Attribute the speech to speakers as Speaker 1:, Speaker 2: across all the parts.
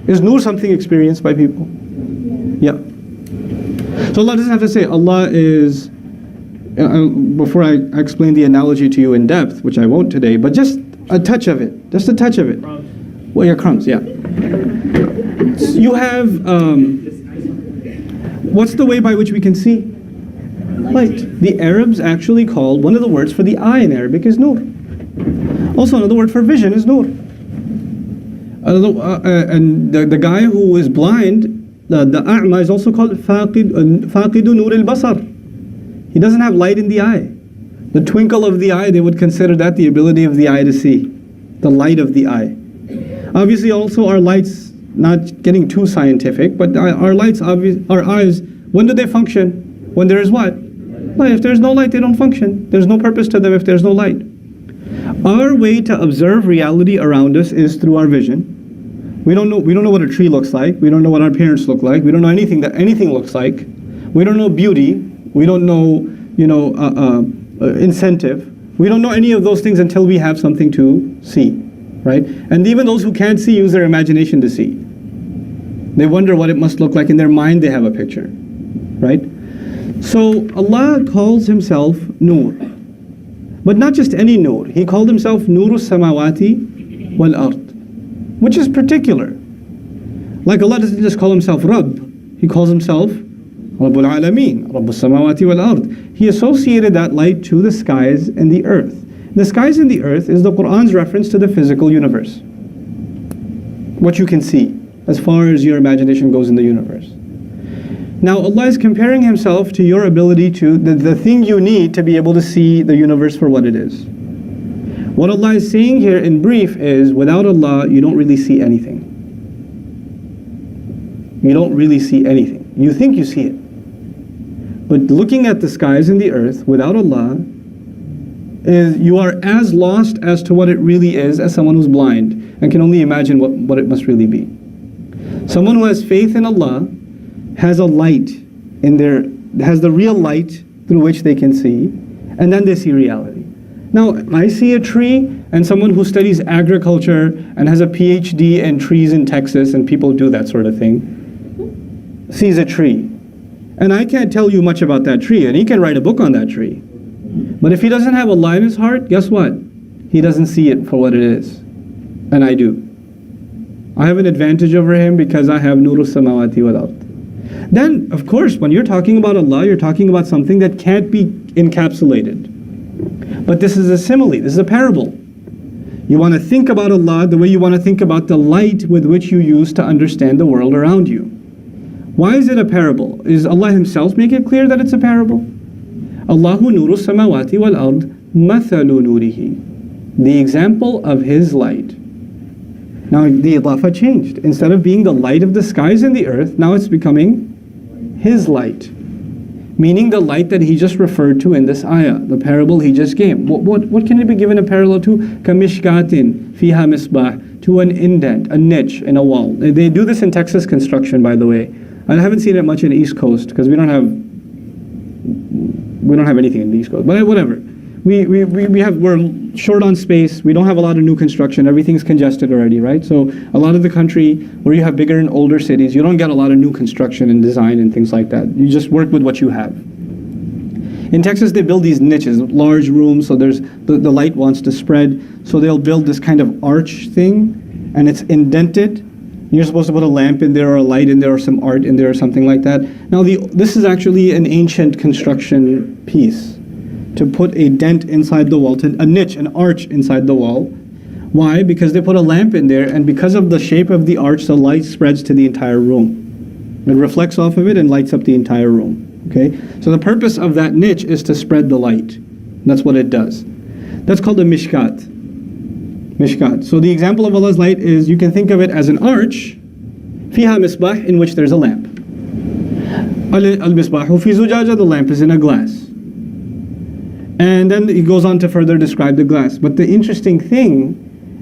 Speaker 1: Is nur something experienced by people? Yeah. So Allah doesn't have to say Allah is, before I explain the analogy to you in depth, which I won't today, but just a touch of it. Just a touch of it. Well, yeah, crumbs, yeah. You have, what's the way by which we can see? Light. The Arabs actually called, one of the words for the eye in Arabic is nur. Also another word for vision is nur. And the guy who is blind, the a'ma, is also called faqidu nur al-basar. He doesn't have light in the eye. The twinkle of the eye, they would consider that the ability of the eye to see. The light of the eye. Obviously also our lights, not getting too scientific, but our lights, our eyes, when do they function? When there is what? Light. If there's no light, they don't function. There's no purpose to them if there's no light. Our way to observe reality around us is through our vision. We don't know what a tree looks like. We don't know what our parents look like. We don't know anything that anything looks like. We don't know beauty. We don't know, incentive. We don't know any of those things until we have something to see, right? And even those who can't see use their imagination to see. They wonder what it must look like. In their mind they have a picture, right? So Allah calls himself Nur. But not just any Nur. He called himself السماوات والأرض, which is particular. Like Allah doesn't just call himself Rabb. He calls himself Rabbul Alameen, Rabbul Samawati wal-Ard. He associated that light to the skies and the earth. The skies and the earth is the Qur'an's reference to the physical universe. What you can see, as far as your imagination goes in the universe. Now Allah is comparing himself to your ability to, the thing you need to be able to see the universe for what it is. What Allah is saying here in brief is, without Allah, you don't really see anything. You don't really see anything. You think you see it. But looking at the skies and the earth without Allah, you are as lost as to what it really is as someone who's blind and can only imagine what it must really be. Someone who has faith in Allah has a light has the real light through which they can see, and then they see reality. Now, I see a tree, and someone who studies agriculture and has a PhD in trees in Texas, and people do that sort of thing, sees a tree. And I can't tell you much about that tree, and he can write a book on that tree. But if he doesn't have Allah in his heart, guess what? He doesn't see it for what it is. And I do. I have an advantage over him because I have Nurul Samawati wal Ard. Then, of course, when you're talking about Allah, you're talking about something that can't be encapsulated. But this is a simile, this is a parable. You want to think about Allah the way you want to think about the light with which you use to understand the world around you. Why is it a parable? Is Allah himself make it clear that it's a parable? Allahu nuru samawati wal ard mathalu nurihi. The example of his light. Now the idafa changed. Instead of being the light of the skies and the earth, now it's becoming his light. Meaning the light that he just referred to in this ayah, the parable he just gave. What can it be given a parallel to? Kamishkatin fiha misbah, to an indent, a niche in a wall. They do this in Texas construction, by the way. I haven't seen it much in the East Coast because we don't have anything in the East Coast. But whatever. We're short on space. We don't have a lot of new construction. Everything's congested already, right? So a lot of the country where you have bigger and older cities, you don't get a lot of new construction and design and things like that. You just work with what you have. In Texas, they build these niches, large rooms, so there's the light wants to spread. So they'll build this kind of arch thing, and it's indented. You're supposed to put a lamp in there or a light in there or some art in there or something like that. Now this is actually an ancient construction piece. To put a dent inside the wall, a niche, an arch inside the wall. Why? Because they put a lamp in there, and because of the shape of the arch, the light spreads to the entire room. It reflects off of it and lights up the entire room. Okay? So the purpose of that niche is to spread the light. That's what it does. That's called a mishkat. Mishkat. So the example of Allah's light is, you can think of it as an arch, fiha misbah, in which there's a lamp. Al-misbahu fi zujaja, the lamp is in a glass. And then he goes on to further describe the glass. But the interesting thing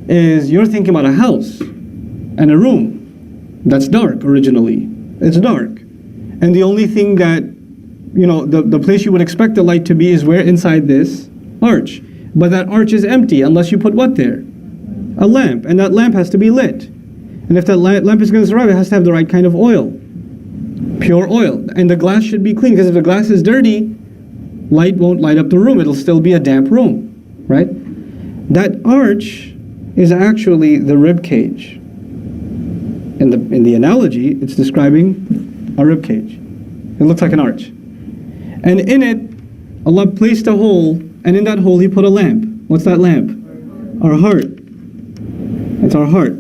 Speaker 1: is, you're thinking about a house and a room that's dark originally. It's dark. And the only thing that, the place you would expect the light to be is where? Inside this arch. But that arch is empty unless you put what there? A lamp. And that lamp has to be lit. And if that lamp is going to survive, it has to have the right kind of oil. Pure oil. And the glass should be clean, because if the glass is dirty, light won't light up the room. It'll still be a damp room, right? That arch is actually the rib cage. In the analogy, it's describing a rib cage. It looks like an arch. And in it, Allah placed a hole, and in that hole He put a lamp. What's that lamp? Our heart. It's our heart.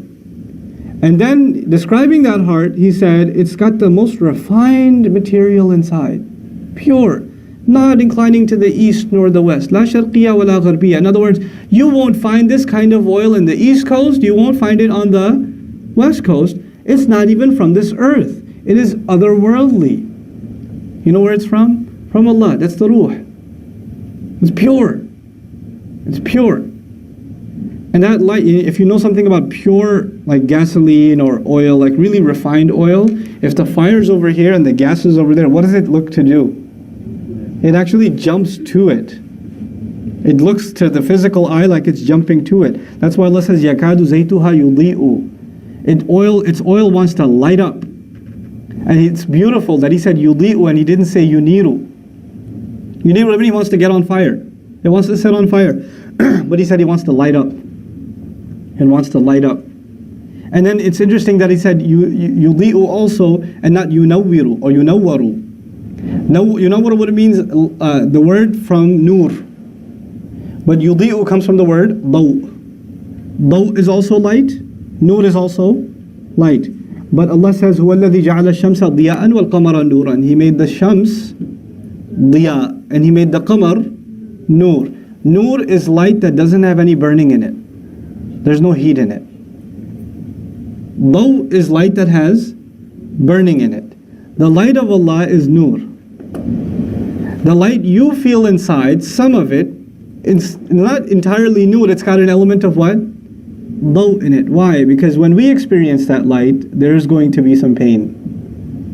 Speaker 1: And then, describing that heart, He said, it's got the most refined material inside. Pure. Not inclining to the east nor the west. La sharqiyya wa la gharbiyya. In other words, you won't find this kind of oil in the east coast. You won't find it on the west coast. It's not even from this earth. It is otherworldly. You know where it's from? From Allah. That's the ruh. It's pure. It's pure. And that light, if you know something about pure, like gasoline or oil, like really refined oil, if the fire's over here and the gas is over there, what does it look to do? It actually jumps to it. It looks to the physical eye like it's jumping to it. That's why Allah says, يَكَادُ زَيْتُهَا يُضِيءُ. Its oil wants to light up. And it's beautiful that He said يُضِيءُ and He didn't say يُنِيرُ. Yuniru, everybody wants to get on fire. It wants to set on fire. But He said He wants to light up. It wants to light up. And then it's interesting that He said يُضِيءُ also and not يُنَوِّرُ or يُنَوَّرُ. Now, you know what it means? The word from nur. But yudi'u comes from the word daw. Daw is also light. Nur is also light. But Allah says, هُوَ الَّذِي جَعَلَ الشَّمْسَ ضِيَاءً وَالْقَمَرَ نُورًا. He made the shams diya, and He made the qamar nur. Nur is light that doesn't have any burning in it. There's no heat in it. Daw is light that has burning in it. The light of Allah is nur. The light you feel inside, some of it, it's not entirely nur, it's got an element of what? Daw in it. Why? Because when we experience that light, there's going to be some pain.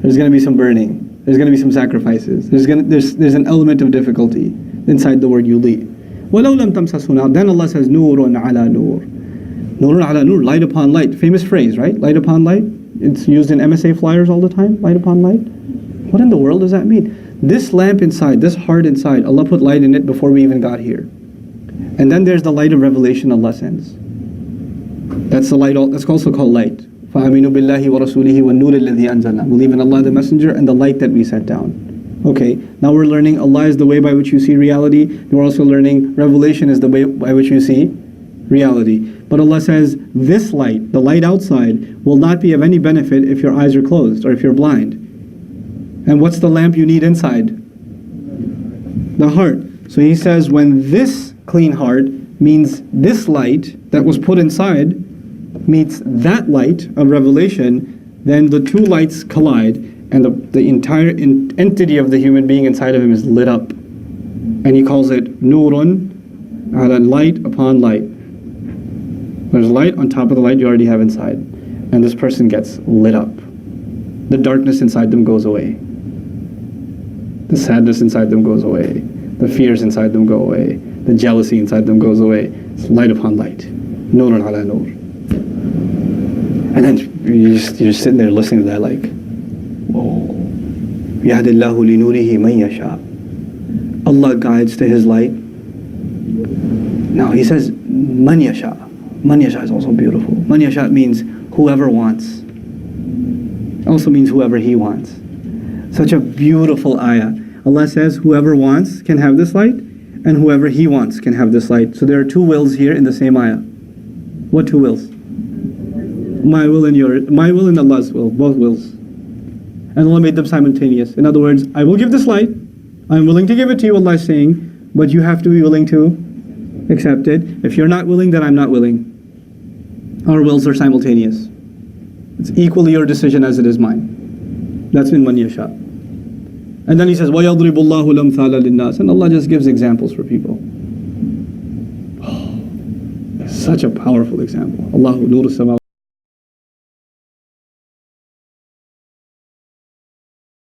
Speaker 1: There's going to be some burning. There's going to be some sacrifices. There's an element of difficulty inside the word yuli. وَلَوْ لَمْ تَمْسَسْهُ. Then Allah says, نُورٌ عَلَى نُور. نُورٌ عَلَى نُور. Light upon light. Famous phrase, right? Light upon light. It's used in MSA flyers all the time. Light upon light. What in the world does that mean? This lamp inside, this heart inside, Allah put light in it before we even got here. And then there's the light of revelation Allah sends. That's the light. That's also called light. فَآمِنُوا بِاللَّهِ وَرَسُولِهِ وَالنُّورِ الَّذِي أَنزَلْنَا. Believe in Allah the Messenger and the light that we set down. Okay, now we're learning Allah is the way by which you see reality. And we're also learning revelation is the way by which you see reality. But Allah says this light, the light outside, will not be of any benefit if your eyes are closed or if you're blind. And what's the lamp you need inside? The heart. So He says when this clean heart means this light that was put inside meets that light of revelation, then the two lights collide and the entire entity of the human being inside of him is lit up. And He calls it nurun, light upon light. There's light on top of the light you already have inside. And this person gets lit up. The darkness inside them goes away. The sadness inside them goes away. The fears inside them go away. The jealousy inside them goes away. It's light upon light. Nurun ala nur. And then you're just sitting there listening to that like, whoa. يَهْدِ اللَّهُ لِنُورِهِ مَنْ يَشَاءُ. Allah guides to His light. Now He says, مَنْ يَشَاءُ. Man yasha is also beautiful. Man yasha means whoever wants. Also means whoever He wants. Such a beautiful ayah. Allah says whoever wants can have this light, and whoever He wants can have this light. So there are two wills here in the same ayah. What two wills? My will and yours. My will and Allah's will. Both wills. And Allah made them simultaneous. In other words, I will give this light. I'm willing to give it to you, Allah is saying, but you have to be willing to accept it. If you're not willing, then I'm not willing. Our wills are simultaneous. It's equally your decision as it is mine. That's in man yasha. And then He says, وَيَضْرِبُ اللَّهُ الْأَمْثَالَ لِلنَّاسِ. And Allah just gives examples for people. Such a powerful example. Allahu nur السماوات